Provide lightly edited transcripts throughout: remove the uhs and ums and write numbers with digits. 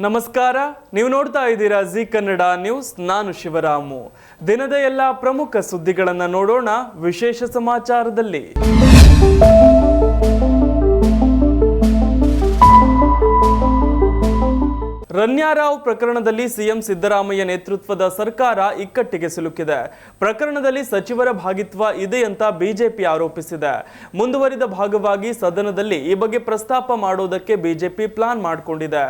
ನಮಸ್ಕಾರ, ನೀವು ನೋಡ್ತಾ ಇದ್ದೀರಾ ಜಿ ಕನ್ನಡ ನ್ಯೂಸ್. ನಾನು ಶಿವರಾಮು. ದಿನದ ಎಲ್ಲ ಪ್ರಮುಖ ಸುದ್ದಿಗಳನ್ನು ನೋಡೋಣ ವಿಶೇಷ ಸಮಾಚಾರದಲ್ಲಿ. ರನ್ಯಾರಾವ್ ಪ್ರಕರಣದಲ್ಲಿ ಸಿಎಂ ಸಿದ್ದರಾಮಯ್ಯ ನೇತೃತ್ವದ ಸರ್ಕಾರ ಇಕ್ಕಟ್ಟಿಗೆ ಸಿಲುಕಿದೆ. ಪ್ರಕರಣದಲ್ಲಿ ಸಚಿವರ ಭಾಗಿತ್ವ ಇದೆ ಅಂತ ಬಿಜೆಪಿ ಆರೋಪಿಸಿದೆ. ಮುಂದುವರಿದ ಭಾಗವಾಗಿ ಸದನದಲ್ಲಿ ಈ ಬಗ್ಗೆ ಪ್ರಸ್ತಾಪ ಮಾಡೋದಕ್ಕೆ ಬಿಜೆಪಿ ಪ್ಲಾನ್ ಮಾಡಿಕೊಂಡಿದೆ.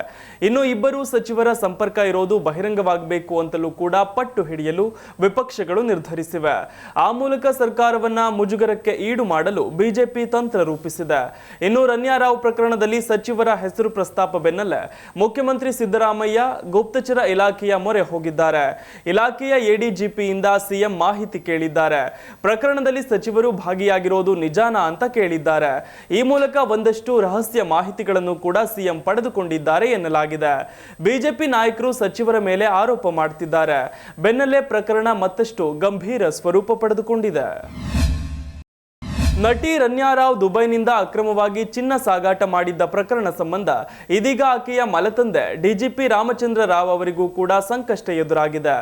ಇನ್ನು ಇಬ್ಬರು ಸಚಿವರ ಸಂಪರ್ಕ ಇರೋದು ಬಹಿರಂಗವಾಗಬೇಕು ಅಂತಲೂ ಕೂಡ ಪಟ್ಟು ಹಿಡಿಯಲು ವಿಪಕ್ಷಗಳು ನಿರ್ಧರಿಸಿವೆ. ಆ ಮೂಲಕ ಸರ್ಕಾರವನ್ನ ಮುಜುಗರಕ್ಕೆ ಈಡು ಮಾಡಲು ಬಿಜೆಪಿ ತಂತ್ರ ರೂಪಿಸಿದೆ. ಇನ್ನು ರನ್ಯಾರಾವ್ ಪ್ರಕರಣದಲ್ಲಿ ಸಚಿವರ ಹೆಸರು ಪ್ರಸ್ತಾಪ ಬೆನ್ನಲ್ಲೇ ಮುಖ್ಯಮಂತ್ರಿ ಸಿದ್ದರಾಮಯ್ಯ ಗುಪ್ತಚರ ಇಲಾಖೆಯ ಮೊರೆ ಹೋಗಿದ್ದಾರೆ. ಇಲಾಖೆಯ ಎಡಿಜಿಪಿಯಿಂದ ಸಿಎಂ ಮಾಹಿತಿ ಕೇಳಿದ್ದಾರೆ. ಪ್ರಕರಣದಲ್ಲಿ ಸಚಿವರು ಭಾಗಿಯಾಗಿರೋದು ನಿಜಾನಾ ಅಂತ ಕೇಳಿದ್ದಾರೆ. ಈ ಮೂಲಕ ಒಂದಷ್ಟು ರಹಸ್ಯ ಮಾಹಿತಿಗಳನ್ನು ಕೂಡ ಸಿಎಂ ಪಡೆದುಕೊಂಡಿದ್ದಾರೆ ಎನ್ನಲಾಗಿದೆ. ಬಿಜೆಪಿ ನಾಯಕರು ಸಚಿವರ ಮೇಲೆ ಆರೋಪ ಮಾಡುತ್ತಿದ್ದಾರೆ. ಬೆನ್ನಲ್ಲೇ ಪ್ರಕರಣ ಮತ್ತಷ್ಟು ಗಂಭೀರ ಸ್ವರೂಪ ಪಡೆದುಕೊಂಡಿದೆ. ನಟಿ ರನ್ಯಾರಾವ್ ದುಬೈನಿಂದ ಅಕ್ರಮವಾಗಿ ಚಿನ್ನ ಸಾಗಾಟ ಮಾಡಿದ್ದ ಪ್ರಕರಣ ಸಂಬಂಧ ಇದೀಗ ಆಕೆಯ ಮಲತಂದೆ ಡಿಜಿಪಿ ರಾಮಚಂದ್ರ ರಾವ್ ಅವರಿಗೂ ಕೂಡ ಸಂಕಷ್ಟ ಎದುರಾಗಿದೆ.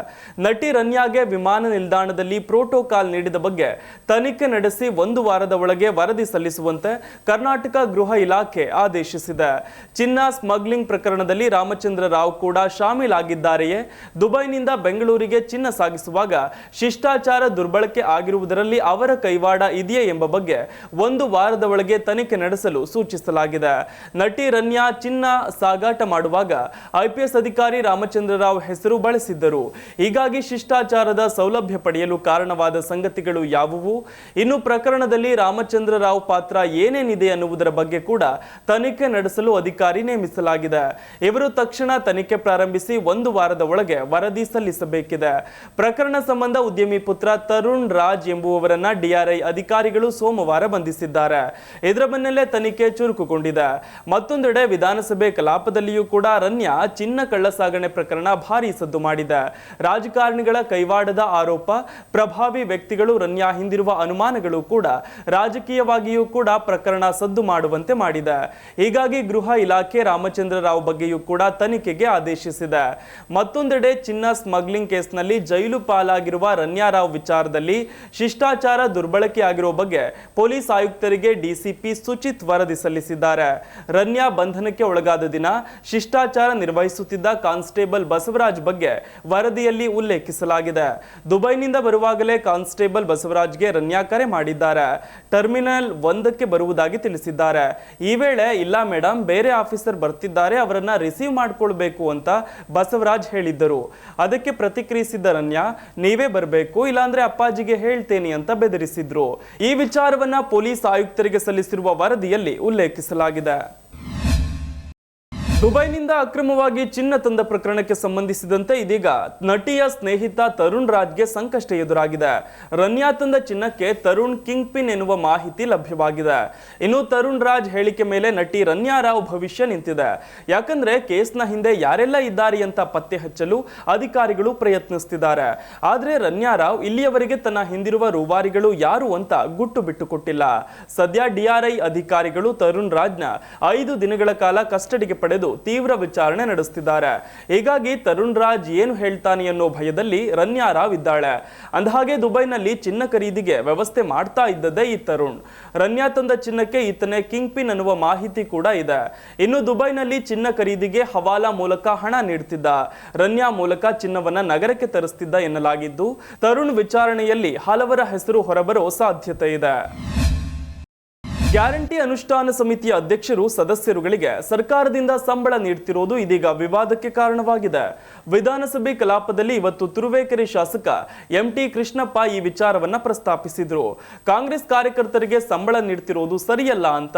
ನಟಿ ರನ್ಯಾಗೆ ವಿಮಾನ ನಿಲ್ದಾಣದಲ್ಲಿ ಪ್ರೋಟೋಕಾಲ್ ನೀಡಿದ ಬಗ್ಗೆ ತನಿಖೆ ನಡೆಸಿ 1 ವಾರದ ಒಳಗೆ ವರದಿ ಸಲ್ಲಿಸುವಂತೆ ಕರ್ನಾಟಕ ಗೃಹ ಇಲಾಖೆ ಆದೇಶಿಸಿದೆ. ಚಿನ್ನ ಸ್ಮಗ್ಲಿಂಗ್ ಪ್ರಕರಣದಲ್ಲಿ ರಾಮಚಂದ್ರ ರಾವ್ ಕೂಡ ಶಾಮೀಲಾಗಿದ್ದಾರೆಯೇ? ದುಬೈನಿಂದ ಬೆಂಗಳೂರಿಗೆ ಚಿನ್ನ ಸಾಗಿಸುವಾಗ ಶಿಷ್ಟಾಚಾರ ದುರ್ಬಳಕೆ ಆಗಿರುವುದರಲ್ಲಿ ಅವರ ಕೈವಾಡ ಇದೆಯೇ ಎಂಬ ಬಗ್ಗೆ 1 ವಾರದ ಒಳಗೆ ತನಿಖೆ ನಡೆಸಲು ಸೂಚಿಸಲಾಗಿದೆ. ನಟಿ ರನ್ಯಾ ಚಿನ್ನ ಸಾಗಾಟ ಮಾಡುವಾಗ ಐಪಿಎಸ್ ಅಧಿಕಾರಿ ರಾಮಚಂದ್ರ ರಾವ್ ಹೆಸರು ಬಳಸಿದ್ದರು. ಹೀಗಾಗಿ ಶಿಷ್ಟಾಚಾರದ ಸೌಲಭ್ಯ ಪಡೆಯಲು ಕಾರಣವಾದ ಸಂಗತಿಗಳು ಯಾವುವು? ಇನ್ನು ಪ್ರಕರಣದಲ್ಲಿ ರಾಮಚಂದ್ರ ರಾವ್ ಪಾತ್ರ ಏನೇನಿದೆ ಅನ್ನುವುದರ ಬಗ್ಗೆ ಕೂಡ ತನಿಖೆ ನಡೆಸಲು ಅಧಿಕಾರಿ ನೇಮಿಸಲಾಗಿದೆ. ಇವರು ತಕ್ಷಣ ತನಿಖೆ ಪ್ರಾರಂಭಿಸಿ 1 ವಾರದ ಒಳಗೆ ವರದಿ ಸಲ್ಲಿಸಬೇಕಿದೆ. ಪ್ರಕರಣ ಸಂಬಂಧ ಉದ್ಯಮಿ ಪುತ್ರ ತರುಣ್ ರಾಜ್ ಎಂಬುವವರನ್ನ ಡಿಆರ್ಐ ಅಧಿಕಾರಿಗಳು ಸೋಮವಾರ ಬಂಧಿಸಿದ್ದಾರೆ. ಇದರ ಬೆನ್ನಲ್ಲೇ ತನಿಖೆ ಚುರುಕುಗೊಂಡಿದೆ. ಮತ್ತೊಂದೆಡೆ ವಿಧಾನಸಭೆ ಕಲಾಪದಲ್ಲಿಯೂ ಕೂಡ ರನ್ಯಾ ಚಿನ್ನ ಕಳ್ಳಸಾಗಣೆ ಪ್ರಕರಣ ಭಾರೀ ಸದ್ದು ಮಾಡಿದೆ. ರಾಜಕಾರಣಿಗಳ ಕೈವಾಡದ ಆರೋಪ, ಪ್ರಭಾವಿ ವ್ಯಕ್ತಿಗಳು ರನ್ಯಾ ಹಿಂದಿರುವ ಅನುಮಾನಗಳು ಕೂಡ ರಾಜಕೀಯವಾಗಿಯೂ ಕೂಡ ಪ್ರಕರಣ ಸದ್ದು ಮಾಡುವಂತೆ ಮಾಡಿದೆ. ಹೀಗಾಗಿ ಗೃಹ ಇಲಾಖೆ ರಾಮಚಂದ್ರ ರಾವ್ ಬಗ್ಗೆಯೂ ಕೂಡ ತನಿಖೆಗೆ ಆದೇಶಿಸಿದೆ. ಮತ್ತೊಂದೆಡೆ ಚಿನ್ನ ಸ್ಮಗ್ಲಿಂಗ್ ಕೇಸ್ನಲ್ಲಿ ಜೈಲು ಪಾಲಾಗಿರುವ ರನ್ಯಾರಾವ್ ವಿಚಾರದಲ್ಲಿ ಶಿಷ್ಟಾಚಾರ ದುರ್ಬಳಕೆಯಾಗಿರುವ ಬಗ್ಗೆ ಪೊಲೀಸ್ ಆಯುಕ್ತರಿಗೆ ಡಿಸಿಪಿ ಸುಚಿತ್ ವರದಿ ಸಲ್ಲಿಸಿದ್ದಾರೆ. ರನ್ಯಾ ಬಂಧನಕ್ಕೆ ಒಳಗಾದ ದಿನ ಶಿಷ್ಟಾಚಾರ ನಿರ್ವಹಿಸುತ್ತಿದ್ದ ಕಾನ್ಸ್ಟೇಬಲ್ ಬಸವರಾಜ್ ಬಗ್ಗೆ ವರದಿಯಲ್ಲಿ ಉಲ್ಲೇಖಿಸಲಾಗಿದೆ. ದುಬೈನಿಂದ ಬರುವಾಗಲೇ ಕಾನ್ಸ್ಟೇಬಲ್ ಬಸವರಾಜ್ಗೆ ರನ್ಯಾ ಕರೆ ಮಾಡಿದ್ದಾರೆ. ಟರ್ಮಿನಲ್ 1ಕ್ಕೆ ಬರುವುದಾಗಿ ತಿಳಿಸಿದ್ದಾರೆ. ಈ ವೇಳೆ ಇಲ್ಲ ಮೇಡಮ್, ಬೇರೆ ಆಫೀಸರ್ ಬರ್ತಿದ್ದಾರೆ, ಅವರನ್ನ ರಿಸೀವ್ ಮಾಡಿಕೊಳ್ಬೇಕು ಅಂತ ಬಸವರಾಜ್ ಹೇಳಿದ್ದರು. ಅದಕ್ಕೆ ಪ್ರತಿಕ್ರಿಯಿಸಿದ್ದ ರನ್ಯಾ, ನೀವೇ ಬರಬೇಕು, ಇಲ್ಲಾಂದ್ರೆ ಅಪ್ಪಾಜಿಗೆ ಹೇಳ್ತೇನೆ ಅಂತ ಬೆದರಿಸಿದ್ರು. ಈ ವಿಚಾರವನ್ನ ಪೊಲೀಸ್ ಆಯುಕ್ತರಿಗೆ ಸಲ್ಲಿಸಿರುವ ವರದಿಯಲ್ಲಿ ಉಲ್ಲೇಖಿಸಲಾಗಿದೆ. ದುಬೈನಿಂದ ಅಕ್ರಮವಾಗಿ ಚಿನ್ನ ತಂದ ಪ್ರಕರಣಕ್ಕೆ ಸಂಬಂಧಿಸಿದಂತೆ ಇದೀಗ ನಟಿಯ ಸ್ನೇಹಿತ ತರುಣ್ ರಾಜ್ಗೆ ಸಂಕಷ್ಟ ಎದುರಾಗಿದೆ. ರನ್ಯಾ ತಂದ ಚಿನ್ನಕ್ಕೆ ತರುಣ್ ಕಿಂಗ್ ಪಿನ್ ಎನ್ನುವ ಮಾಹಿತಿ ಲಭ್ಯವಾಗಿದೆ. ಇನ್ನು ತರುಣ್ ರಾಜ್ ಹೇಳಿಕೆ ಮೇಲೆ ನಟಿ ರನ್ಯಾರಾವ್ ಭವಿಷ್ಯ ನಿಂತಿದೆ. ಯಾಕಂದ್ರೆ ಕೇಸ್ನ ಹಿಂದೆ ಯಾರೆಲ್ಲ ಇದ್ದಾರೆ ಅಂತ ಪತ್ತೆ ಹಚ್ಚಲು ಅಧಿಕಾರಿಗಳು ಪ್ರಯತ್ನಿಸುತ್ತಿದ್ದಾರೆ. ಆದ್ರೆ ರನ್ಯಾರಾವ್ ಇಲ್ಲಿಯವರೆಗೆ ತನ್ನ ಹಿಂದಿರುವ ರೂವಾರಿಗಳು ಯಾರು ಅಂತ ಗುಟ್ಟು ಬಿಟ್ಟು ಕೊಟ್ಟಿಲ್ಲ. ಸದ್ಯ ಡಿಆರ್ಐ ಅಧಿಕಾರಿಗಳು ತರುಣ್ ರಾಜ್ನ 5 ದಿನಗಳ ಕಾಲ ಕಸ್ಟಡಿಗೆ ಪಡೆದು ತೀವ್ರ ವಿಚಾರಣೆ ನಡೆಸುತ್ತಿದ್ದಾರೆ. ಹೀಗಾಗಿ ತರುಣ್ ರಾಜ್ ಏನು ಹೇಳ್ತಾನೆ ಅನ್ನೋ ಭಯದಲ್ಲಿ ರನ್ಯಾರಾವ್ ಇದ್ದಾಳೆ. ಅಂದಹಾಗೆ ದುಬೈನಲ್ಲಿ ಚಿನ್ನ ಖರೀದಿಗೆ ವ್ಯವಸ್ಥೆ ಮಾಡ್ತಾ ಇದ್ದದ್ದೇ ಈ ತರುಣ್. ರನ್ಯಾ ತಂದ ಚಿನ್ನಕ್ಕೆ ಈತನೇ ಕಿಂಗ್ ಪಿನ್ ಅನ್ನುವ ಮಾಹಿತಿ ಕೂಡ ಇದೆ. ಇನ್ನು ದುಬೈನಲ್ಲಿ ಚಿನ್ನ ಖರೀದಿಗೆ ಹವಾಲಾ ಮೂಲಕ ಹಣ ನೀಡುತ್ತಿದ್ದ. ರನ್ಯಾ ಮೂಲಕ ಚಿನ್ನವನ್ನ ನಗರಕ್ಕೆ ತರಿಸುತ್ತಿದ್ದ ಎನ್ನಲಾಗಿದ್ದು, ತರುಣ್ ವಿಚಾರಣೆಯಲ್ಲಿ ಹಲವರ ಹೆಸರು ಹೊರಬರೋ ಸಾಧ್ಯತೆ ಇದೆ. ಗ್ಯಾರಂಟಿ ಅನುಷ್ಠಾನ ಸಮಿತಿಯ ಅಧ್ಯಕ್ಷರು ಸದಸ್ಯರುಗಳಿಗೆ ಸರ್ಕಾರದಿಂದ ಸಂಬಳ ನೀಡುತ್ತಿರುವುದು ಇದೀಗ ವಿವಾದಕ್ಕೆ ಕಾರಣವಾಗಿದೆ. ವಿಧಾನಸಭೆ ಕಲಾಪದಲ್ಲಿ ಇವತ್ತು ತುರುವೇಕೆರೆ ಶಾಸಕ ಎಂಟಿ ಕೃಷ್ಣಪ್ಪ ಈ ವಿಚಾರವನ್ನ ಪ್ರಸ್ತಾಪಿಸಿದ್ರು. ಕಾಂಗ್ರೆಸ್ ಕಾರ್ಯಕರ್ತರಿಗೆ ಸಂಬಳ ನೀಡುತ್ತಿರುವುದು ಸರಿಯಲ್ಲ ಅಂತ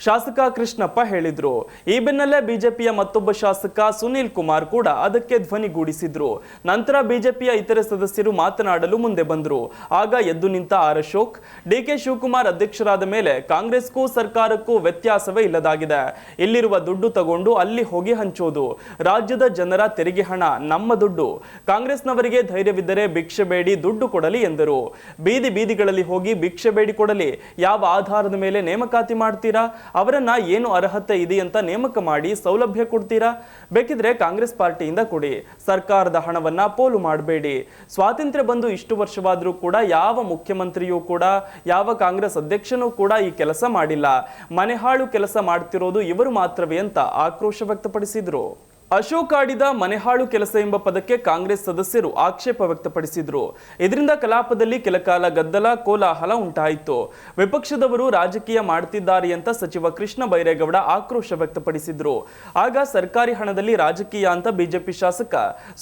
ಶಾಸಕ ಕೃಷ್ಣಪ್ಪ ಹೇಳಿದ್ರು. ಈ ಬೆನ್ನಲ್ಲೇ ಬಿಜೆಪಿಯ ಮತ್ತೊಬ್ಬ ಶಾಸಕ ಸುನೀಲ್ ಕುಮಾರ್ ಕೂಡ ಅದಕ್ಕೆ ಧ್ವನಿಗೂಡಿಸಿದ್ರು. ನಂತರ ಬಿಜೆಪಿಯ ಇತರೆ ಸದಸ್ಯರು ಮಾತನಾಡಲು ಮುಂದೆ ಬಂದರು. ಆಗ ಎದ್ದು ನಿಂತ ಆರ್ ಅಶೋಕ್, ಡಿಕೆ ಶಿವಕುಮಾರ್ ಅಧ್ಯಕ್ಷರಾದ ಮೇಲೆ ಕಾಂಗ್ರೆಸ್ಗೂ ಸರ್ಕಾರಕ್ಕೂ ವ್ಯತ್ಯಾಸವೇ ಇಲ್ಲದಾಗಿದೆ. ಇಲ್ಲಿರುವ ದುಡ್ಡು ತಗೊಂಡು ಅಲ್ಲಿ ಹೋಗಿ ಹಂಚೋದು. ರಾಜ್ಯದ ಜನರ ತೆರಿಗೆ ಹಣ ನಮ್ಮ ದುಡ್ಡು. ಕಾಂಗ್ರೆಸ್ನವರಿಗೆ ಧೈರ್ಯವಿದ್ದರೆ ಭಿಕ್ಷೆ ಬೇಡಿ ದುಡ್ಡು ಕೊಡಲಿ ಎಂದರು. ಬೀದಿಗಳಲ್ಲಿ ಹೋಗಿ ಭಿಕ್ಷೆ ಬೇಡಿ ಕೊಡಲಿ. ಯಾವ ಆಧಾರದ ಮೇಲೆ ನೇಮಕಾತಿ ಮಾಡ್ತೀರಾ? ಅವರನ್ನ ಏನು ಅರ್ಹತೆ ಇದೆ ಅಂತ ನೇಮಕ ಮಾಡಿ ಸೌಲಭ್ಯ ಕೊಡ್ತೀರಾ? ಬೇಕಿದ್ರೆ ಕಾಂಗ್ರೆಸ್ ಪಾರ್ಟಿಯಿಂದ ಕೊಡಿ. ಸರ್ಕಾರದ ಹಣವನ್ನ ಪೋಲು ಮಾಡಬೇಡಿ. ಸ್ವಾತಂತ್ರ್ಯ ಬಂದು ಇಷ್ಟು ವರ್ಷವಾದರೂ ಕೂಡ ಯಾವ ಮುಖ್ಯಮಂತ್ರಿಯೂ ಕೂಡ, ಯಾವ ಕಾಂಗ್ರೆಸ್ ಅಧ್ಯಕ್ಷನೂ ಕೂಡ ಈ ಕೆಲಸ ಮಾಡಿಲ್ಲ. ಮನೆಹಾಳು ಕೆಲಸ ಮಾಡ್ತಿರೋದು ಇವರು ಮಾತ್ರವೇ ಅಂತ ಆಕ್ರೋಶ ವ್ಯಕ್ತಪಡಿಸಿದ್ರು. ಅಶೋಕ್ ಆಡಿದ ಮನೆಹಾಳು ಕೆಲಸ ಎಂಬ ಪದಕ್ಕೆ ಕಾಂಗ್ರೆಸ್ ಸದಸ್ಯರು ಆಕ್ಷೇಪ ವ್ಯಕ್ತಪಡಿಸಿದ್ರು. ಇದರಿಂದ ಕಲಾಪದಲ್ಲಿ ಕೆಲಕಾಲ ಗದ್ದಲ, ಕೋಲಾಹಲ ಉಂಟಾಯಿತು. ವಿಪಕ್ಷದವರು ರಾಜಕೀಯ ಮಾಡ್ತಿದ್ದಾರೆ ಅಂತ ಸಚಿವ ಕೃಷ್ಣ ಬೈರೇಗೌಡ ಆಕ್ರೋಶ ವ್ಯಕ್ತಪಡಿಸಿದ್ರು. ಆಗ ಸರ್ಕಾರಿ ಹಣದಲ್ಲಿ ರಾಜಕೀಯ ಅಂತ ಬಿಜೆಪಿ ಶಾಸಕ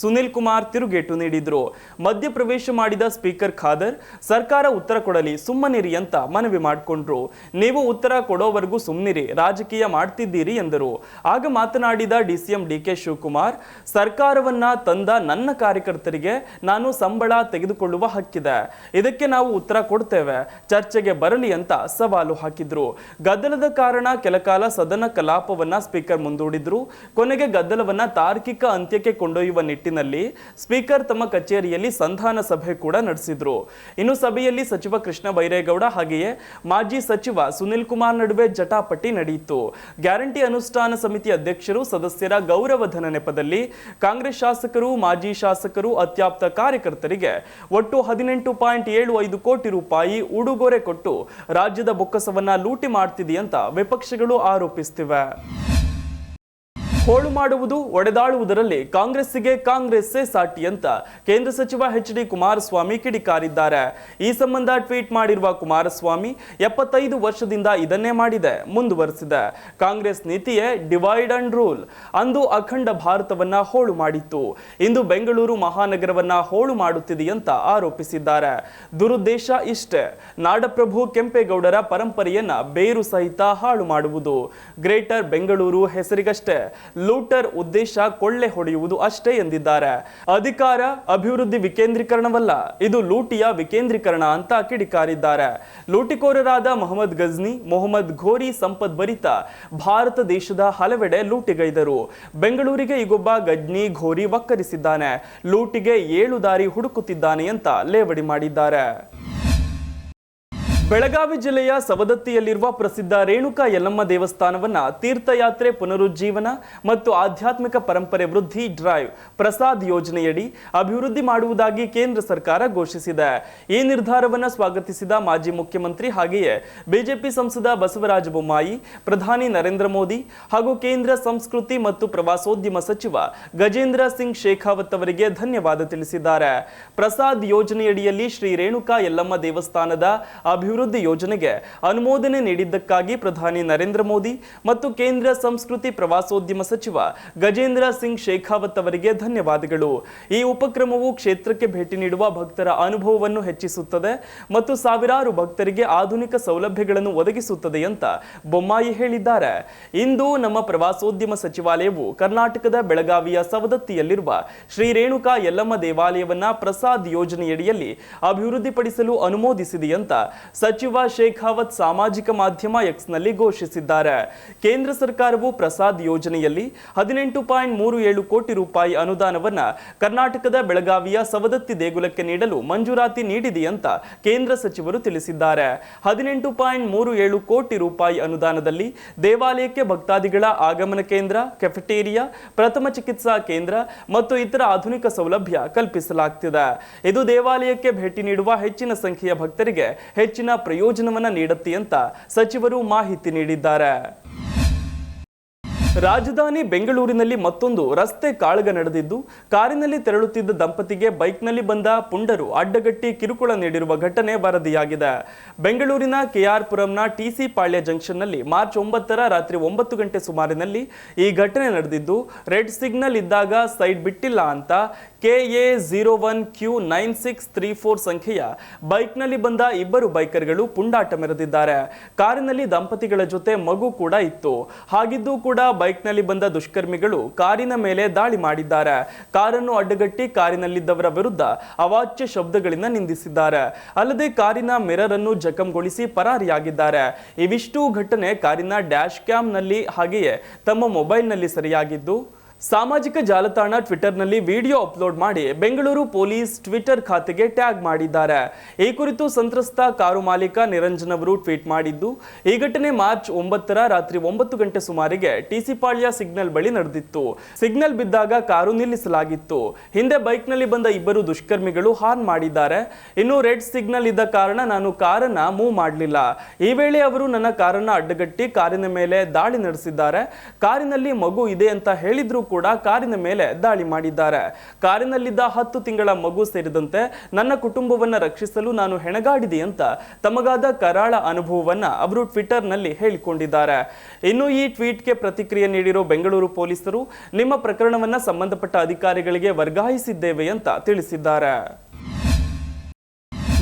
ಸುನಿಲ್ ಕುಮಾರ್ ತಿರುಗೇಟು ನೀಡಿದ್ರು. ಮಧ್ಯಪ್ರವೇಶ ಮಾಡಿದ ಸ್ಪೀಕರ್ ಖಾದರ್ ಸರ್ಕಾರ ಉತ್ತರ ಕೊಡಲಿ, ಸುಮ್ಮನಿರಿ ಅಂತ ಮನವಿ ಮಾಡಿಕೊಂಡ್ರು. ನೀವು ಉತ್ತರ ಕೊಡೋವರೆಗೂ ಸುಮ್ಮನಿರಿ, ರಾಜಕೀಯ ಮಾಡ್ತಿದ್ದೀರಿ ಎಂದರು. ಆಗ ಮಾತನಾಡಿದ ಡಿಸಿಎಂ ಡಿಕೆ ಶಿವಕುಮಾರ್, ಸರ್ಕಾರವನ್ನ ತಂದ ನನ್ನ ಕಾರ್ಯಕರ್ತರಿಗೆ ನಾನು ಸಂಬಳ ತೆಗೆದುಕೊಳ್ಳುವ ಹಕ್ಕಿದೆ, ಇದಕ್ಕೆ ನಾವು ಉತ್ತರ ಕೊಡ್ತೇವೆ, ಚರ್ಚೆಗೆ ಬರಲಿ ಅಂತ ಸವಾಲು ಹಾಕಿದ್ರು. ಗದ್ದಲದ ಕಾರಣ ಕೆಲಕಾಲ ಸದನ ಕಲಾಪವನ್ನ ಸ್ಪೀಕರ್ ಮುಂದೂಡಿದ್ರು. ಕೊನೆಗೆ ಗದ್ದಲವನ್ನ ತಾರ್ಕಿಕ ಅಂತ್ಯಕ್ಕೆ ಕೊಂಡೊಯ್ಯುವ ನಿಟ್ಟಿನಲ್ಲಿ ಸ್ಪೀಕರ್ ತಮ್ಮ ಕಚೇರಿಯಲ್ಲಿ ಸಂಧಾನ ಸಭೆ ಕೂಡ ನಡೆಸಿದ್ರು. ಇನ್ನು ಸಭೆಯಲ್ಲಿ ಸಚಿವ ಕೃಷ್ಣ ಬೈರೇಗೌಡ ಹಾಗೆಯೇ ಮಾಜಿ ಸಚಿವ ಸುನಿಲ್ ಕುಮಾರ್ ನಡುವೆ ಜಟಾಪಟಿ ನಡೆಯಿತು. ಗ್ಯಾರಂಟಿ ಅನುಷ್ಠಾನ ಸಮಿತಿ ಅಧ್ಯಕ್ಷರು ಸದಸ್ಯರ ಗೌರವಧನ ನೆಪದಲ್ಲಿ ಕಾಂಗ್ರೆಸ್ ಶಾಸಕರು, ಮಾಜಿ ಶಾಸಕರು, ಅತ್ಯಾಪ್ತ ಕಾರ್ಯಕರ್ತರಿಗೆ ಒಟ್ಟು 18.75 ಕೋಟಿ ರೂಪಾಯಿ ಉಡುಗೊರೆ ಕೊಟ್ಟು ರಾಜ್ಯದ ಬೊಕ್ಕಸವನ್ನ ಲೂಟಿ ಮಾಡ್ತಿದೆಯಂತ ವಿಪಕ್ಷಗಳು ಆರೋಪಿಸುತ್ತಿವೆ. ಹೋಳು ಮಾಡುವುದು, ಒಡೆದಾಡುವುದರಲ್ಲಿ ಕಾಂಗ್ರೆಸ್ಸಿಗೆ ಕಾಂಗ್ರೆಸ್ಸೇ ಸಾಟಿ ಅಂತ ಕೇಂದ್ರ ಸಚಿವ ಎಚ್.ಡಿ. ಕುಮಾರಸ್ವಾಮಿ ಕಿಡಿಕಾರಿದ್ದಾರೆ. ಈ ಸಂಬಂಧ ಟ್ವೀಟ್ ಮಾಡಿರುವ ಕುಮಾರಸ್ವಾಮಿ, 75 ವರ್ಷದಿಂದ ಇದನ್ನೇ ಮಾಡಿದೆ, ಮುಂದುವರೆಸಿದೆ. ಕಾಂಗ್ರೆಸ್ ನೀತಿಯೇ ಡಿವೈಡ್ ಅಂಡ್ ರೂಲ್. ಅಂದು ಅಖಂಡ ಭಾರತವನ್ನ ಹೋಳು ಮಾಡಿತ್ತು, ಇಂದು ಬೆಂಗಳೂರು ಮಹಾನಗರವನ್ನ ಹೋಳು ಮಾಡುತ್ತಿದೆಯಂತ ಆರೋಪಿಸಿದ್ದಾರೆ. ದುರುದ್ದೇಶ ಇಷ್ಟೇ, ನಾಡಪ್ರಭು ಕೆಂಪೇಗೌಡರ ಪರಂಪರೆಯನ್ನ ಬೇರು ಸಹಿತ ಹಾಳು ಮಾಡುವುದು. ಗ್ರೇಟರ್ ಬೆಂಗಳೂರು ಹೆಸರಿಗಷ್ಟೇ, ಲೂಟರ್ ಉದ್ದೇಶ ಕೊಳ್ಳೆ ಹೊಡೆಯುವುದು ಅಷ್ಟೇ ಎಂದಿದ್ದಾರೆ. ಅಧಿಕಾರ, ಅಭಿವೃದ್ಧಿ ವಿಕೇಂದ್ರೀಕರಣವಲ್ಲ, ಇದು ಲೂಟಿಯ ವಿಕೇಂದ್ರೀಕರಣ ಅಂತ ಕಿಡಿಕಾರಿದ್ದಾರೆ. ಲೂಟಿಕೋರರಾದ ಮೊಹಮ್ಮದ್ ಗಜ್ನಿ, ಮೊಹಮ್ಮದ್ ಘೋರಿ ಸಂಪದ್ಭರಿತ ಭಾರತ ದೇಶದ ಹಲವೆಡೆ ಲೂಟಿಗೈದರು. ಬೆಂಗಳೂರಿಗೆ ಈಗೊಬ್ಬ ಗಜ್ನಿ ಘೋರಿ ವಕ್ಕರಿಸಿದ್ದಾನೆ, ಲೂಟಿಗೆ 7 ದಾರಿ ಹುಡುಕುತ್ತಿದ್ದಾನೆ ಅಂತ ಲೇವಡಿ ಮಾಡಿದ್ದಾರೆ. ಬೆಳಗಾವಿ ಜಿಲ್ಲೆಯ ಸವದತ್ತಿಯಲ್ಲಿರುವ ಪ್ರಸಿದ್ಧ ರೇಣುಕಾ ಯಲ್ಲಮ್ಮ ದೇವಸ್ಥಾನವನ್ನ ತೀರ್ಥಯಾತ್ರೆ ಪುನರುಜ್ಜೀವನ ಮತ್ತು ಆಧ್ಯಾತ್ಮಿಕ ಪರಂಪರೆ ವೃದ್ಧಿ ಡ್ರೈವ್ ಪ್ರಸಾದ್ ಯೋಜನೆಯಡಿ ಅಭಿವೃದ್ಧಿ ಮಾಡುವುದಾಗಿ ಕೇಂದ್ರ ಸರ್ಕಾರ ಘೋಷಿಸಿದೆ. ಈ ನಿರ್ಧಾರವನ್ನು ಸ್ವಾಗತಿಸಿದ ಮಾಜಿ ಮುಖ್ಯಮಂತ್ರಿ ಹಾಗೆಯೇ ಬಿಜೆಪಿ ಸಂಸದ ಬಸವರಾಜ ಬೊಮ್ಮಾಯಿ, ಪ್ರಧಾನಿ ನರೇಂದ್ರ ಮೋದಿ ಹಾಗೂ ಕೇಂದ್ರ ಸಂಸ್ಕೃತಿ ಮತ್ತು ಪ್ರವಾಸೋದ್ಯಮ ಸಚಿವ ಗಜೇಂದ್ರ ಸಿಂಗ್ ಶೇಖಾವತ್ ಅವರಿಗೆ ಧನ್ಯವಾದ ತಿಳಿಸಿದ್ದಾರೆ. ಪ್ರಸಾದ್ ಯೋಜನೆಯಡಿಯಲ್ಲಿ ಶ್ರೀ ರೇಣುಕಾ ಯಲ್ಲಮ್ಮ ದೇವಸ್ಥಾನದ ಅಭಿವೃದ್ಧಿ ಯೋಜನೆಗೆ ಅನುಮೋದನೆ ನೀಡಿದ್ದಕ್ಕಾಗಿ ಪ್ರಧಾನಿ ನರೇಂದ್ರ ಮೋದಿ ಮತ್ತು ಕೇಂದ್ರ ಸಂಸ್ಕೃತಿ ಪ್ರವಾಸೋದ್ಯಮ ಸಚಿವ ಗಜೇಂದ್ರ ಸಿಂಗ್ ಶೇಖಾವತ್ ಅವರಿಗೆ ಧನ್ಯವಾದಗಳು. ಈ ಉಪಕ್ರಮವು ಕ್ಷೇತ್ರಕ್ಕೆ ಭೇಟಿ ನೀಡುವ ಭಕ್ತರ ಅನುಭವವನ್ನು ಹೆಚ್ಚಿಸುತ್ತದೆ ಮತ್ತು ಸಾವಿರಾರು ಭಕ್ತರಿಗೆ ಆಧುನಿಕ ಸೌಲಭ್ಯಗಳನ್ನು ಒದಗಿಸುತ್ತದೆ ಅಂತ ಬೊಮ್ಮಾಯಿ ಹೇಳಿದ್ದಾರೆ. ಇಂದು ನಮ್ಮ ಪ್ರವಾಸೋದ್ಯಮ ಸಚಿವಾಲಯವು ಕರ್ನಾಟಕದ ಬೆಳಗಾವಿಯ ಸವದತ್ತಿಯಲ್ಲಿರುವ ಶ್ರೀ ರೇಣುಕಾ ಯಲ್ಲಮ್ಮ ದೇವಾಲಯವನ್ನ ಪ್ರಸಾದ್ ಯೋಜನೆಯಡಿಯಲ್ಲಿ ಅಭಿವೃದ್ಧಿಪಡಿಸಲು ಅನುಮೋದಿಸಿದೆ ಅಂತ ಸಚಿವ ಶೇಖಾವತ್ ಸಾಮಾಜಿಕ ಮಾಧ್ಯಮ ಎಕ್ಸ್ನಲ್ಲಿ ಘೋಷಿಸಿದ್ದಾರೆ. ಕೇಂದ್ರ ಸರ್ಕಾರವು ಪ್ರಸಾದ್ ಯೋಜನೆಯಲ್ಲಿ 18.37 ಕೋಟಿ ರೂಪಾಯಿ ಅನುದಾನವನ್ನ ಕರ್ನಾಟಕದ ಬೆಳಗಾವಿಯ ಸವದತ್ತಿ ದೇಗುಲಕ್ಕೆ ನೀಡಲು ಮಂಜೂರಾತಿ ನೀಡಿದೆ ಅಂತ ಕೇಂದ್ರ ಸಚಿವರು ತಿಳಿಸಿದ್ದಾರೆ. 18.37 ಕೋಟಿ ರೂಪಾಯಿ ಅನುದಾನದಲ್ಲಿ ದೇವಾಲಯಕ್ಕೆ ಭಕ್ತಾದಿಗಳ ಆಗಮನ ಕೇಂದ್ರ, ಕೆಫೆಟೇರಿಯಾ, ಪ್ರಥಮ ಚಿಕಿತ್ಸಾ ಕೇಂದ್ರ ಮತ್ತು ಇತರ ಆಧುನಿಕ ಸೌಲಭ್ಯ ಕಲ್ಪಿಸಲಾಗುತ್ತಿದೆ. ಇದು ದೇವಾಲಯಕ್ಕೆ ಭೇಟಿ ನೀಡುವ ಹೆಚ್ಚಿನ ಸಂಖ್ಯೆಯ ಭಕ್ತರಿಗೆ ಹೆಚ್ಚಿನ ಪ್ರಯೋಜನವನ್ನ ನೀಡುತ್ತೆ ಅಂತ ಸಚಿವರು ಮಾಹಿತಿ ನೀಡಿದ್ದಾರೆ. ರಾಜಧಾನಿ ಬೆಂಗಳೂರಿನಲ್ಲಿ ಮತ್ತೊಂದು ರಸ್ತೆ ಕಾಳಗ ನಡೆದಿದ್ದು, ಕಾರಿನಲ್ಲಿ ತೆರಳುತ್ತಿದ್ದ ದಂಪತಿಗೆ ಬೈಕ್ನಲ್ಲಿ ಬಂದ ಪುಂಡರು ಅಡ್ಡಗಟ್ಟಿ ಕಿರುಕುಳ ನೀಡಿರುವ ಘಟನೆ ವರದಿಯಾಗಿದೆ. ಬೆಂಗಳೂರಿನ ಕೆಆರ್ ಪುರಂನ ಟಿಸಿ ಪಾಳ್ಯ ಜಂಕ್ಷನ್ನಲ್ಲಿ ಮಾರ್ಚ್ 9ರ ರಾತ್ರಿ 9 ಗಂಟೆ ಸುಮಾರಿನಲ್ಲಿ ಈ ಘಟನೆ ನಡೆದಿದ್ದು, ರೆಡ್ ಸಿಗ್ನಲ್ ಇದ್ದಾಗ ಸೈಡ್ ಬಿಟ್ಟಿಲ್ಲ ಅಂತ KA01Q9634 ಸಂಖ್ಯೆಯ ಬೈಕ್ನಲ್ಲಿ ಬಂದ ಇಬ್ಬರು ಬೈಕರ್ಗಳು ಪುಂಡಾಟ ಮೆರೆದಿದ್ದಾರೆ. ಕಾರಿನಲ್ಲಿ ದಂಪತಿಗಳ ಜೊತೆ ಮಗು ಕೂಡ ಇತ್ತು. ಹಾಗಿದ್ದು ಕೂಡ ಬೈಕ್ನಲ್ಲಿ ಬಂದ ದುಷ್ಕರ್ಮಿಗಳು ಕಾರಿನ ಮೇಲೆ ದಾಳಿ ಮಾಡಿದ್ದಾರೆ. ಕಾರನ್ನು ಅಡ್ಡಗಟ್ಟಿ ಕಾರಿನಲ್ಲಿದ್ದವರ ವಿರುದ್ಧ ಅವಾಚ್ಯ ಶಬ್ದಗಳಿಂದ ನಿಂದಿಸಿದ್ದಾರೆ. ಅಲ್ಲದೆ ಕಾರಿನ ಮಿರರ್ ಅನ್ನು ಜಖಂಗೊಳಿಸಿ ಪರಾರಿಯಾಗಿದ್ದಾರೆ. ಇವಿಷ್ಟು ಘಟನೆ ಕಾರಿನ ಡ್ಯಾಶ್ ಕ್ಯಾಮ್ನಲ್ಲಿ ಹಾಗೆಯೇ ತಮ್ಮ ಮೊಬೈಲ್ನಲ್ಲಿ ಸೆರೆಯಾಗಿದ್ದು, ಸಾಮಾಜಿಕ ಜಾಲತಾಣ ಟ್ವಿಟರ್ನಲ್ಲಿ ವಿಡಿಯೋ ಅಪ್ಲೋಡ್ ಮಾಡಿ ಬೆಂಗಳೂರು ಪೊಲೀಸ್ ಟ್ವಿಟರ್ ಖಾತೆಗೆ ಟ್ಯಾಗ್ ಮಾಡಿದ್ದಾರೆ. ಈ ಕುರಿತು ಸಂತ್ರಸ್ತ ಕಾರು ಮಾಲೀಕ ನಿರಂಜನ್ ಅವರು ಟ್ವೀಟ್ ಮಾಡಿದ್ದು, ಈ ಘಟನೆ ಮಾರ್ಚ್ 9ರ ರಾತ್ರಿ 9 ಗಂಟೆ ಸುಮಾರಿಗೆ ಟಿಸಿ ಪಾಳ್ಯ ಸಿಗ್ನಲ್ ಬಳಿ ನಡೆದಿತ್ತು. ಸಿಗ್ನಲ್ ಬಿದ್ದಾಗ ಕಾರು ನಿಲ್ಲಿಸಲಾಗಿತ್ತು. ಹಿಂದೆ ಬೈಕ್ನಲ್ಲಿ ಬಂದ ಇಬ್ಬರು ದುಷ್ಕರ್ಮಿಗಳು ಹಾರ್ನ್ ಮಾಡಿದ್ದಾರೆ. ಇನ್ನು ರೆಡ್ ಸಿಗ್ನಲ್ ಇದ್ದ ಕಾರಣ ನಾನು ಕಾರನ್ನ ಮೂವ್ ಮಾಡಲಿಲ್ಲ. ಈ ವೇಳೆ ಅವರು ನನ್ನ ಕಾರನ್ನ ಅಡ್ಡಗಟ್ಟಿ ಕಾರಿನ ಮೇಲೆ ದಾಳಿ ನಡೆಸಿದ್ದಾರೆ. ಕಾರಿನಲ್ಲಿ ಮಗು ಇದೆ ಅಂತ ಹೇಳಿದ್ರು ಕೂಡ ಕಾರಿನ ಮೇಲೆ ದಾಳಿ ಮಾಡಿದ್ದಾರೆ. ಕಾರಿನಲ್ಲಿದ್ದ 10 ತಿಂಗಳ ಮಗು ಸೇರಿದಂತೆ ನನ್ನ ಕುಟುಂಬವನ್ನ ರಕ್ಷಿಸಲು ನಾನು ಹೆಣಗಾಡಿದೆ ಅಂತ ತಮಗಾದ ಕರಾಳ ಅನುಭವವನ್ನ ಅವರು ಟ್ವಿಟರ್ನಲ್ಲಿ ಹೇಳಿಕೊಂಡಿದ್ದಾರೆ. ಇನ್ನು ಈ ಟ್ವೀಟ್ಗೆ ಪ್ರತಿಕ್ರಿಯೆ ನೀಡಿರೋ ಬೆಂಗಳೂರು ಪೊಲೀಸರು ನಿಮ್ಮ ಪ್ರಕರಣವನ್ನ ಸಂಬಂಧಪಟ್ಟ ಅಧಿಕಾರಿಗಳಿಗೆ ವರ್ಗಾಯಿಸಿದ್ದೇವೆ ಅಂತ ತಿಳಿಸಿದ್ದಾರೆ.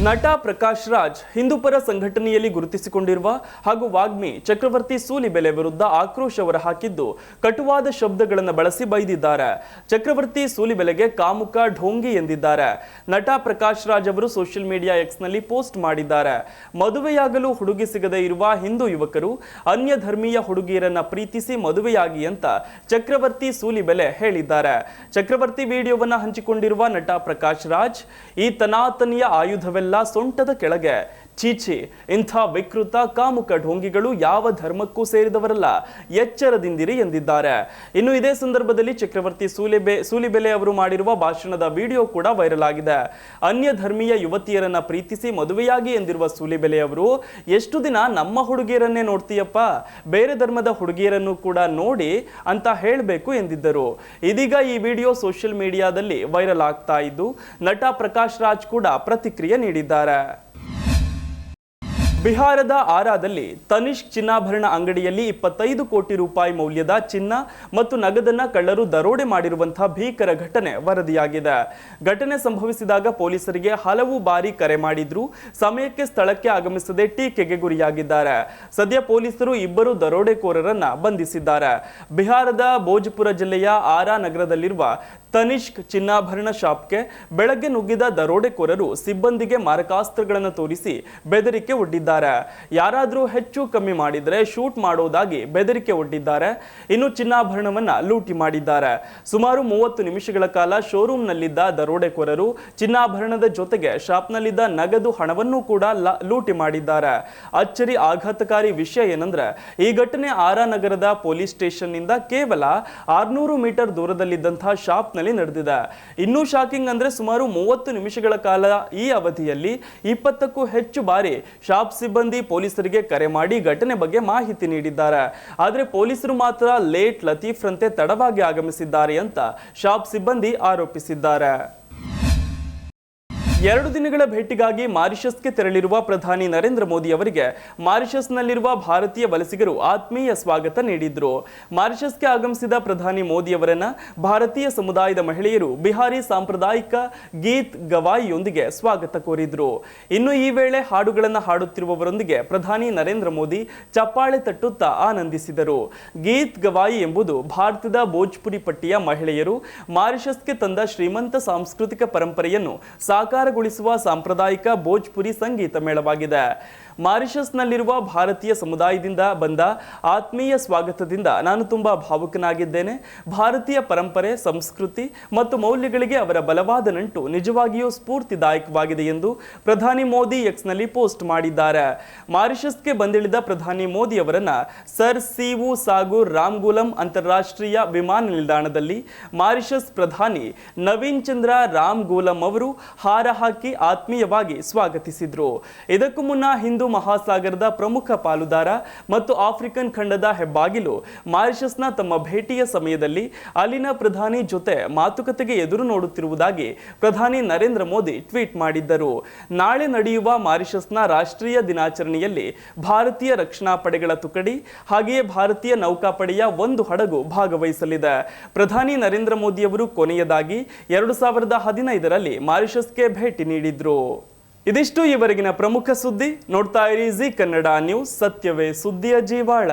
ನಟ ಪ್ರಕಾಶ್ ರಾಜ್ ಹಿಂದೂಪರ ಸಂಘಟನೆಯಲ್ಲಿ ಗುರುತಿಸಿಕೊಂಡಿರುವ ಹಾಗೂ ವಾಗ್ಮಿ ಚಕ್ರವರ್ತಿ ಸೂಲಿಬೆಲೆ ವಿರುದ್ಧ ಆಕ್ರೋಶ ಹೊರಹಾಕಿದ್ದು, ಕಟುವಾದ ಶಬ್ದಗಳನ್ನು ಬಳಸಿ ಬೈದಿದ್ದಾರೆ. ಚಕ್ರವರ್ತಿ ಸೂಲಿಬೆಲೆಗೆ ಕಾಮುಕ ಢೋಂಗಿ ಎಂದಿದ್ದಾರೆ. ನಟ ಪ್ರಕಾಶ್ ರಾಜ್ ಅವರು ಸೋಷಿಯಲ್ ಮೀಡಿಯಾ ಎಕ್ಸ್ನಲ್ಲಿ ಪೋಸ್ಟ್ ಮಾಡಿದ್ದಾರೆ. ಮದುವೆಯಾಗಲು ಹುಡುಗಿ ಸಿಗದೇ ಇರುವ ಹಿಂದೂ ಯುವಕರು ಅನ್ಯ ಧರ್ಮೀಯ ಹುಡುಗಿಯರನ್ನ ಪ್ರೀತಿಸಿ ಮದುವೆಯಾಗಿ ಅಂತ ಚಕ್ರವರ್ತಿ ಸೂಲಿಬೆಲೆ ಹೇಳಿದ್ದಾರೆ. ಚಕ್ರವರ್ತಿ ವಿಡಿಯೋವನ್ನ ಹಂಚಿಕೊಂಡಿರುವ ನಟ ಪ್ರಕಾಶ್ ರಾಜ್, ಈ ತನಾತನಿಯ ಆಯುಧವೆಲ್ಲ ಸೊಂಟದ ಕೆಳಗೆ, ಚೀಚಿ, ಇಂಥ ವಿಕೃತ ಕಾಮುಕ ಢೋಂಗಿಗಳು ಯಾವ ಧರ್ಮಕ್ಕೂ ಸೇರಿದವರಲ್ಲ, ಎಚ್ಚರದಿಂದಿರಿ ಎಂದಿದ್ದಾರೆ. ಇನ್ನು ಇದೇ ಸಂದರ್ಭದಲ್ಲಿ ಚಕ್ರವರ್ತಿ ಸೂಲಿಬೆಲೆ ಅವರು ಮಾಡಿರುವ ಭಾಷಣದ ವಿಡಿಯೋ ಕೂಡ ವೈರಲ್ ಆಗಿದೆ. ಅನ್ಯ ಧರ್ಮೀಯ ಯುವತಿಯರನ್ನ ಪ್ರೀತಿಸಿ ಮದುವೆಯಾಗಿ ಎಂದಿರುವ ಸೂಲಿಬೆಲೆ ಅವರು, ಎಷ್ಟು ದಿನ ನಮ್ಮ ಹುಡುಗಿಯರನ್ನೇ ನೋಡ್ತೀಯಪ್ಪ, ಬೇರೆ ಧರ್ಮದ ಹುಡುಗಿಯರನ್ನು ಕೂಡ ನೋಡಿ ಅಂತ ಹೇಳಬೇಕು ಎಂದಿದ್ದರು. ಇದೀಗ ಈ ವಿಡಿಯೋ ಸೋಷಿಯಲ್ ಮೀಡಿಯಾದಲ್ಲಿ ವೈರಲ್ ಆಗ್ತಾ ಇದ್ದು, ನಟ ಪ್ರಕಾಶ್ ರಾಜ್ ಕೂಡ ಪ್ರತಿಕ್ರಿಯೆ ನೀಡಿದ್ದಾರೆ. ಬಿಹಾರದ ಆರಾದಲ್ಲಿ ತನಿಷ್ಕ್ ಚಿನ್ನಾಭರಣ ಅಂಗಡಿಯಲ್ಲಿ 25 ಕೋಟಿ ರೂಪಾಯಿ ಮೌಲ್ಯದ ಚಿನ್ನ ಮತ್ತು ನಗದನ್ನ ಕಳ್ಳರು ದರೋಡೆ ಮಾಡಿರುವಂತಹ ಭೀಕರ ಘಟನೆ ವರದಿಯಾಗಿದೆ. ಘಟನೆ ಸಂಭವಿಸಿದಾಗ ಪೊಲೀಸರಿಗೆ ಹಲವು ಬಾರಿ ಕರೆ ಮಾಡಿದ್ರು ಸಮಯಕ್ಕೆ ಸ್ಥಳಕ್ಕೆ ಆಗಮಿಸದೆ ಟೀಕೆಗೆ ಗುರಿಯಾಗಿದ್ದಾರೆ. ಸದ್ಯ ಪೊಲೀಸರು ಇಬ್ಬರು ದರೋಡೆಕೋರರನ್ನ ಬಂಧಿಸಿದ್ದಾರೆ. ಬಿಹಾರದ ಭೋಜ್ಪುರ ಜಿಲ್ಲೆಯ ಆರಾ ನಗರದಲ್ಲಿರುವ ತನಿಷ್ಕ್ ಚಿನ್ನಾಭರಣ ಶಾಪ್ಗೆ ಬೆಳಗ್ಗೆ ನುಗ್ಗಿದ ದರೋಡೆಕೋರರು ಸಿಬ್ಬಂದಿಗೆ ಮಾರಕಾಸ್ತ್ರಗಳನ್ನು ತೋರಿಸಿ ಬೆದರಿಕೆ ಒಡ್ಡಿದ್ದಾರೆ. ಯಾರಾದರೂ ಹೆಚ್ಚು ಕಮ್ಮಿ ಮಾಡಿದರೆ ಶೂಟ್ ಮಾಡೋದಾಗಿ ಬೆದರಿಕೆ ಒಡ್ಡಿದ್ದಾರೆ. ಇನ್ನು ಚಿನ್ನಾಭರಣವನ್ನ ಲೂಟಿ ಮಾಡಿದ್ದಾರೆ. ಸುಮಾರು 30 ನಿಮಿಷಗಳ ಕಾಲ ಶೋರೂಮ್ನಲ್ಲಿದ್ದ ದರೋಡೆಕೋರರು ಚಿನ್ನಾಭರಣದ ಜೊತೆಗೆ ಶಾಪ್ನಲ್ಲಿದ್ದ ನಗದು ಹಣವನ್ನು ಕೂಡ ಲೂಟಿ ಮಾಡಿದ್ದಾರೆ. ಅಚ್ಚರಿ ಆಘಾತಕಾರಿ ವಿಷಯ ಏನಂದ್ರೆ, ಈ ಘಟನೆ ಆರಾ ನಗರದ ಪೊಲೀಸ್ ಸ್ಟೇಷನ್ ನಿಂದ ಕೇವಲ 600 ಮೀಟರ್ ದೂರದಲ್ಲಿದ್ದಂತಹ ಶಾಪ್ ನಡೆದಿದೆ. ಇನ್ನೂ ಶಾಕಿಂಗ್ ಅಂದ್ರೆ ಸುಮಾರು 30 ನಿಮಿಷಗಳ ಕಾಲ ಈ ಅವಧಿಯಲ್ಲಿ 20ಕ್ಕೂ ಹೆಚ್ಚು ಬಾರಿ ಶಾಪ್ ಸಿಬ್ಬಂದಿ ಪೊಲೀಸರಿಗೆ ಕರೆ ಮಾಡಿ ಘಟನೆ ಬಗ್ಗೆ ಮಾಹಿತಿ ನೀಡಿದ್ದಾರೆ. ಆದರೆ ಪೊಲೀಸರು ಮಾತ್ರ ಲೇಟ್ ಲತೀಫ್ ರಂತೆ ತಡವಾಗಿ ಆಗಮಿಸಿದ್ದಾರೆ ಅಂತ ಶಾಪ್ ಸಿಬ್ಬಂದಿ ಆರೋಪಿಸಿದ್ದಾರೆ. 2 ದಿನಗಳ ಭೇಟಿಗಾಗಿ ಮಾರಿಷಸ್ಗೆ ತೆರಳಿರುವ ಪ್ರಧಾನಿ ನರೇಂದ್ರ ಮೋದಿ ಅವರಿಗೆ ಮಾರಿಷಸ್ನಲ್ಲಿರುವ ಭಾರತೀಯ ವಲಸಿಗರು ಆತ್ಮೀಯ ಸ್ವಾಗತ ನೀಡಿದ್ರು. ಮಾರಿಷಸ್ಗೆ ಆಗಮಿಸಿದ ಪ್ರಧಾನಿ ಮೋದಿ ಅವರನ್ನ ಭಾರತೀಯ ಸಮುದಾಯದ ಮಹಿಳೆಯರು ಬಿಹಾರಿ ಸಾಂಪ್ರದಾಯಿಕ ಗೀತ್ ಗವಾಯಿಯೊಂದಿಗೆ ಸ್ವಾಗತ ಕೋರಿದ್ರು. ಇನ್ನು ಈ ವೇಳೆ ಹಾಡುಗಳನ್ನು ಹಾಡುತ್ತಿರುವವರೊಂದಿಗೆ ಪ್ರಧಾನಿ ನರೇಂದ್ರ ಮೋದಿ ಚಪ್ಪಾಳೆ ತಟ್ಟುತ್ತಾ ಆನಂದಿಸಿದರು. ಗೀತ್ ಗವಾಯಿ ಎಂಬುದು ಭಾರತದ ಭೋಜ್ಪುರಿ ಪಟ್ಟಿಯ ಮಹಿಳೆಯರು ಮಾರಿಷಸ್ಗೆ ತಂದ ಶ್ರೀಮಂತ ಸಾಂಸ್ಕೃತಿಕ ಪರಂಪರೆಯನ್ನು ಸಾಕಾರ ಗೊಳಿಸುವ ಸಾಂಪ್ರದಾಯಿಕ ಭೋಜ್ಪುರಿ ಸಂಗೀತ ಮೇಳವಾಗಿದೆ. ಮಾರಿಷಸ್ನಲ್ಲಿರುವ ಭಾರತೀಯ ಸಮುದಾಯದಿಂದ ಬಂದ ಆತ್ಮೀಯ ಸ್ವಾಗತದಿಂದ ನಾನು ತುಂಬಾ ಭಾವುಕನಾಗಿದ್ದೇನೆ. ಭಾರತೀಯ ಪರಂಪರೆ, ಸಂಸ್ಕೃತಿ ಮತ್ತು ಮೌಲ್ಯಗಳಿಗೆ ಅವರ ಬಲವಾದ ನಂಟು ನಿಜವಾಗಿಯೂ ಸ್ಫೂರ್ತಿದಾಯಕವಾಗಿದೆ ಎಂದು ಪ್ರಧಾನಿ ಮೋದಿ ಎಕ್ಸ್ನಲ್ಲಿ ಪೋಸ್ಟ್ ಮಾಡಿದ್ದಾರೆ. ಮಾರಿಷಸ್ಗೆ ಬಂದಿಳಿದ ಪ್ರಧಾನಿ ಮೋದಿ ಅವರನ್ನ ಸರ್ ಸಿವು ಸಾಗೂರ್ ರಾಮ್ಗುಲಂ ಅಂತಾರಾಷ್ಟ್ರೀಯ ವಿಮಾನ ನಿಲ್ದಾಣದಲ್ಲಿ ಮಾರಿಷಸ್ ಪ್ರಧಾನಿ ನವೀನ್ ಚಂದ್ರ ರಾಮ್ಗುಲಂ ಅವರು ಹಾರ ಹಾಕಿ ಆತ್ಮೀಯವಾಗಿ ಸ್ವಾಗತಿಸಿದ್ರು. ಇದಕ್ಕೂ ಮುನ್ನ ಹಿಂದೂ ಮಹಾಸಾಗರದ ಪ್ರಮುಖ ಪಾಲುದಾರ ಮತ್ತು ಆಫ್ರಿಕನ್ ಖಂಡದ ಹೆಬ್ಬಾಗಿಲು ಮಾರಿಷಸ್ನ ತಮ್ಮ ಭೇಟಿಯ ಸಮಯದಲ್ಲಿ ಅಲ್ಲಿನ ಪ್ರಧಾನಿ ಜೊತೆ ಮಾತುಕತೆಗೆ ಎದುರು ನೋಡುತ್ತಿರುವುದಾಗಿ ಪ್ರಧಾನಿ ನರೇಂದ್ರ ಮೋದಿ ಟ್ವೀಟ್ ಮಾಡಿದ್ದರು. ನಾಳೆ ನಡೆಯುವ ಮಾರಿಷಸ್ನ ರಾಷ್ಟ್ರೀಯ ದಿನಾಚರಣೆಯಲ್ಲಿ ಭಾರತೀಯ ರಕ್ಷಣಾ ಪಡೆಗಳ ತುಕಡಿ ಹಾಗೆಯೇ ಭಾರತೀಯ ನೌಕಾಪಡೆಯ ಒಂದು ಹಡಗು ಭಾಗವಹಿಸಲಿದೆ. ಪ್ರಧಾನಿ ನರೇಂದ್ರ ಮೋದಿ ಅವರು ಕೊನೆಯದಾಗಿ 2015ರಲ್ಲಿ ಮಾರಿಷಸ್ಗೆ ಭೇಟಿ ನೀಡಿದ್ರು. ಇದಿಷ್ಟು ಈವರೆಗಿನ ಪ್ರಮುಖ ಸುದ್ದಿ. ನೋಡ್ತಾ ಇರಿ ಜಿ ಕನ್ನಡ ನ್ಯೂಸ್, ಸತ್ಯವೇ ಸುದ್ದಿಯ ಜೀವಾಳ.